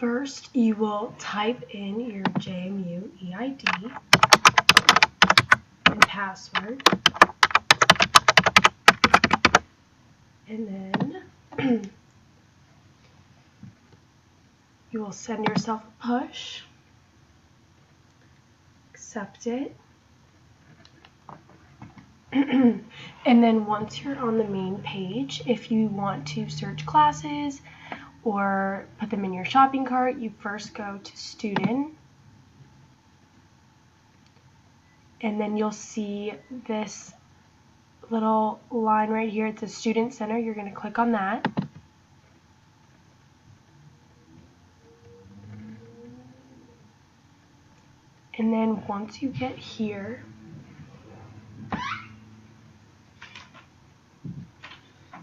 First, you will type in your JMU EID and password, and then you will send yourself a push, accept it, and then once you're on the main page, if you want to search classes or put them in your shopping cart, you first go to Student, and then you'll see this little line right here. It's a Student Center. You're going to click on that. And then once you get here,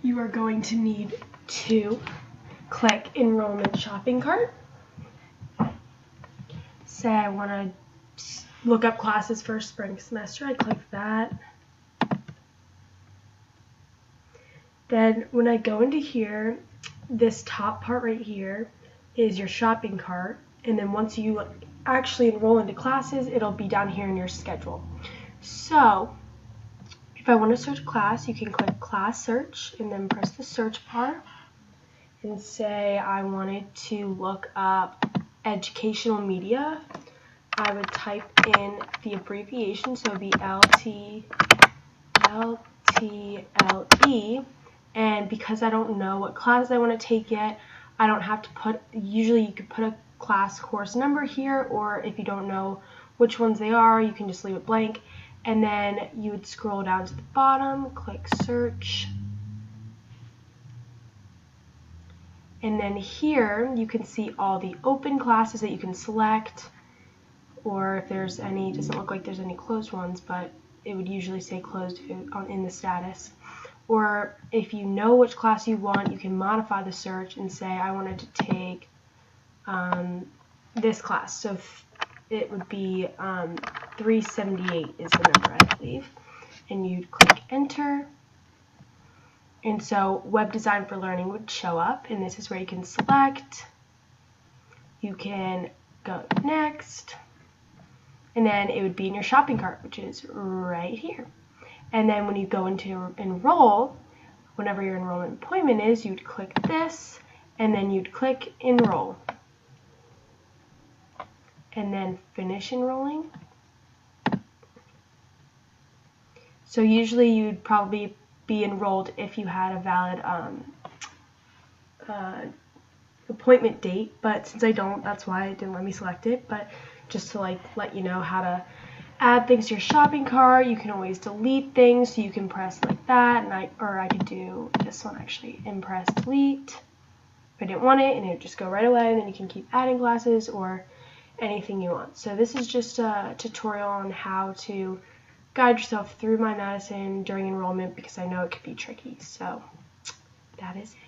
you are going to need to click Enrollment Shopping Cart. Say I want to look up classes for spring semester. I click that. Then when I go into here, this top part right here is your shopping cart. And then once you actually enroll into classes, it'll be down here in your schedule. So if I want to search class, you can click Class Search and then press the search bar and say I wanted to look up educational media. I would type in the abbreviation, so it would be LTLE, and because I don't know what classes I want to take yet, I don't have to put, usually you could put a class course number here, or if you don't know which ones they are, you can just leave it blank, and then you would scroll down to the bottom, click search, and then here you can see all the open classes that you can select, or if there's any. It doesn't look like there's any closed ones, but it would usually say closed in the status. Or if you know which class you want, you can modify the search and say I wanted to take this class. So it would be 378 is the number, I believe. And you'd click enter. And so Web Design for Learning would show up, and this is where you can select. You can go next. And then it would be in your shopping cart, which is right here. And then when you go into enroll, whenever your enrollment appointment is, you'd click this, and then you'd click enroll. And then finish enrolling. So usually you'd probably be enrolled if you had a valid appointment date, but since I don't, that's why it didn't let me select it. But just to let you know how to add things to your shopping cart, you can always delete things, so you can press like that, and I could do this one actually, and press delete if I didn't want it, and it would just go right away, and then you can keep adding classes or anything you want. So this is just a tutorial on how to guide yourself through My Madison during enrollment, because I know it could be tricky. So that is it.